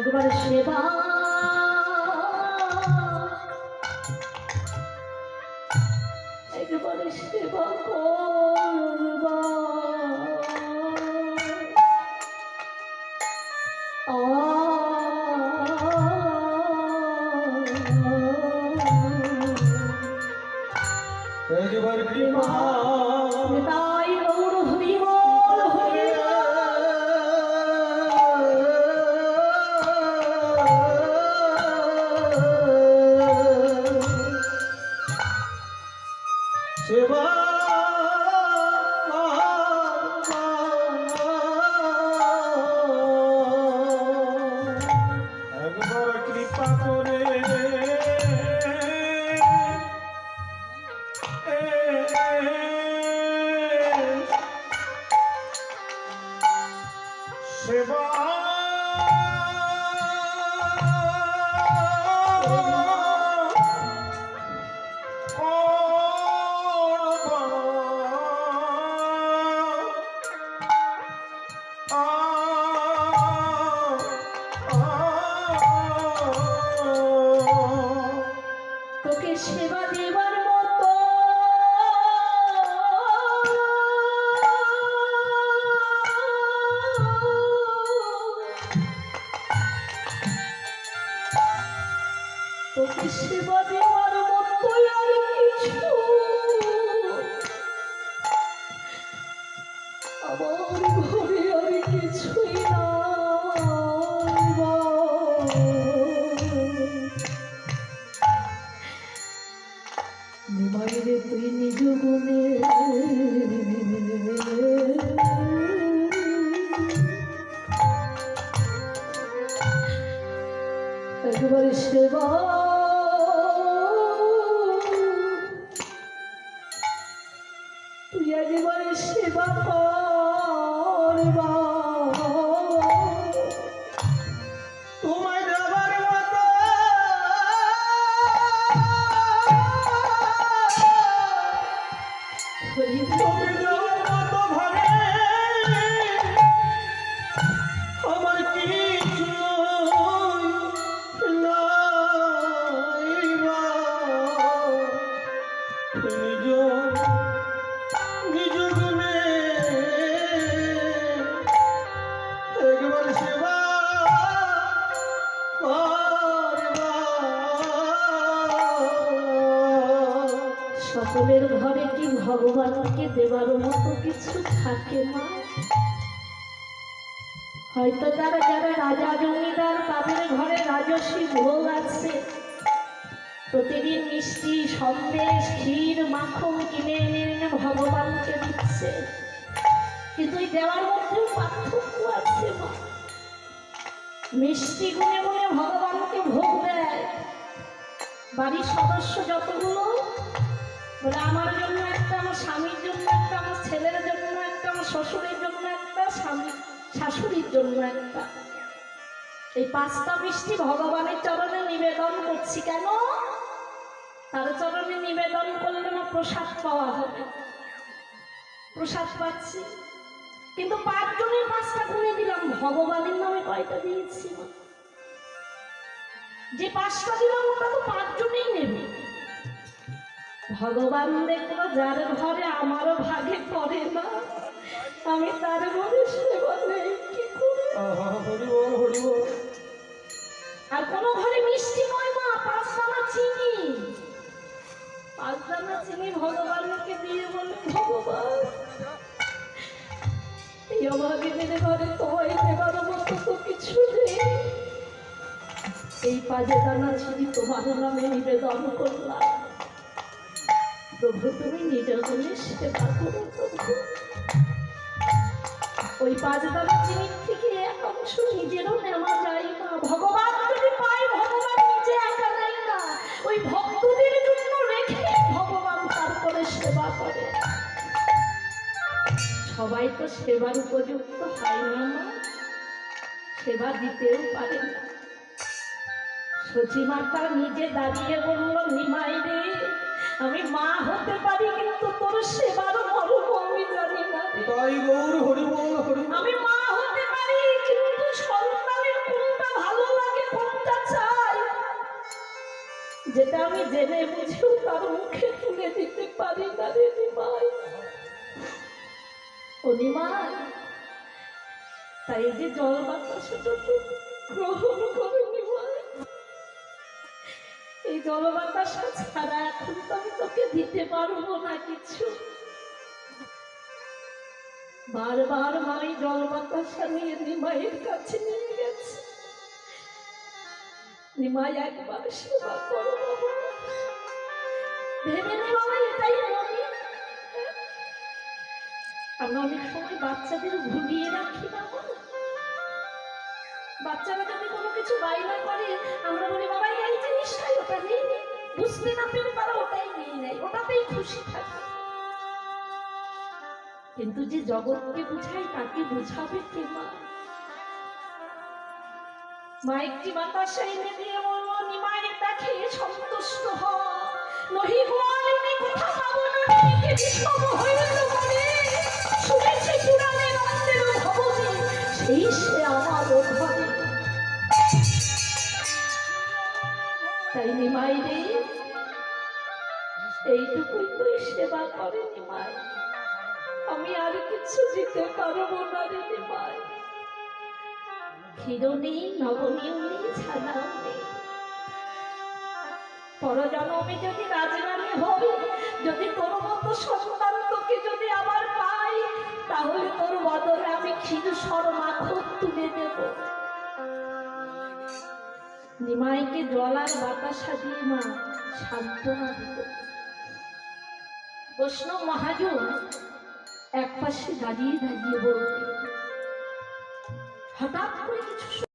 একবার সেবা একবার সেবা করবা একবার কৃপা তাই গৌর হরি বল হরি সেবা একবার কৃপা করে সেবা তোকে সেবা দেবার মতো তোকে সেবা দেওয়ার মতো আর কিছু আমার ঘরে আর কিছুই না নিমাইরে তুই নিজ গুণে একবার সেবা তুই একবার সেবা করবা তোমায় দেবার মতো হরি তুমি দেওয়ার মতো ঘরে আমার কিছু নাই বা নিজ নিজ গুণে একবার সেবা করবা সকলের ঘরে কি ভগবানকে দেবার মতো কিছু থাকে না? হয়তো তারা যারা রাজা জমিদার তাদের ঘরে রাজস্বী ভোগ আছে, প্রতিদিন মিষ্টি সন্দেশ ক্ষীর মাখন কিনে এনে এনে ভগবানকে দিচ্ছে, কিন্তু এই দেওয়ার মধ্যেও পার্থক্য আছে। মা মিষ্টি গুনে গুনে ভগবানকে ভোগ দেয়, বাড়ির সদস্য যতগুলো বলে আমার জন্য একটা, আমার স্বামীর জন্য একটা, আমার ছেলের জন্য একটা, আমার শ্বশুরের জন্য একটা, স্বামী শাশুড়ির জন্য একটা। এই 5টা মিষ্টি ভগবানের চরণে নিবেদন করছি। কেন? তার চরণে নিবেদন করলে আমার প্রসাদ পাওয়া হবে, প্রসাদ পাচ্ছি। কিন্তু 5 জনের 5টা গুনে দিলাম, ভগবানের নামে কয়টা দিয়েছি? যে 5টা দিলাম ওটা তো 5 জনেই নেবে। ভগবান দেখলো যার ঘরে আমারও ভাগে পড়ে না, আমি তার ঘরে সেবা নেই কি করে? হরিবল হরিবল। আর কোন ঘরে মিষ্টি নয় মা, 5 দানা চিনি, 5 দানা চিনি ভগবানকে দিয়ে বলে ভগবান এই অভাগীদের ঘরে তোমায় দেবার মতো তো কিছু নেই, এই 5 দানা চিনি তোমার নামে নিবেদন করলাম। প্রভু তুমি নির্জনে সেবা করো প্রভু। ওই 5 দানা চিনির থেকে এক অংশ নিজেরও নেওয়া যায় না। ভগবান যদি পায়, ভগবান নিজে একা নেয় না, ওই ভক্তদের জন্য রেখে ভগবান তারপরে সেবা করে। সবাই তো সেবার উপযুক্ত হয় না, সেবা দিতেও পারে না। সচিমাতা নিজে দাঁড়িয়ে বলল, নিমাই রে আমি মা হতে পারি, কিন্তু তোর সেবার মর্ম আমি জানি না। তাই গৌর হরিবল হরিবল। আমি মা হতে পারি, কিন্তু সন্তানের কোনটা ভালো লাগে আমি জেনে বুঝেও তার মুখে তুলে দিতে পারি না রে নিমাই। ও নিমাই, তাই যে জল বাতাসটা তো গ্রহণ করে নিমাই। এই জল বাতাস ছাড়া এখন তো আমি তোকে দিতে পারবো না কিছু। বারবার মাই জল বাতাসা নিয়ে নিমাইয়ের কাছে নিয়ে গেছে। নিমাই একবার সেবা করো বাবা, ভেবে নে বাবা, এটাই মনে। আমরা অনেক সময় বাচ্চাদের ভুলিয়ে রাখি বাবা। বাচ্চারা যদি কোনো কিছু বাইনা করে আমরা বলি বাবা এই জিনিসটাই ওটা নেই, বুঝতে না পেরে তারা ওটাই নিয়ে নেয়, ওটাতেই খুশি থাকে। কিন্তু যে জগৎকে বুঝাই তাকে বুঝাবে কে মা? মা একটি বাতাসা এনে দিয়ে বলবো নিমাইয়ের দেখে সন্তুষ্ট হ, নহি গোয়ালিনী কোথা পাবো না কে বিষম হইল মনে, শুনেছি পুরাণে নন্দের ভবনে সেই সে আমার ঘরে। তাই নিমাই রে, এইটুকুই তুই সেবা করে নিমাই, আমি আর কিছু দিতে পারবো না রে নিমাই। ক্ষীর নেই, নবনীয় নেই, ছানাও নেই। পরজন্মে যদি রাজরানী হই, যদি তোর মতো সন্তান তোকে যদি আবার পাই, তাহলে তোর বদলে আমি ক্ষীর সরমাখন তুলে দেব। নিমাইকে জল আর বাতাসা দিয়ে মা সান্ত্বনা দিত। বৈষ্ণব মহাজন এক পাশে দাঁড়িয়ে দাঁড়িয়ে বলতে, হঠাৎ করে কিছু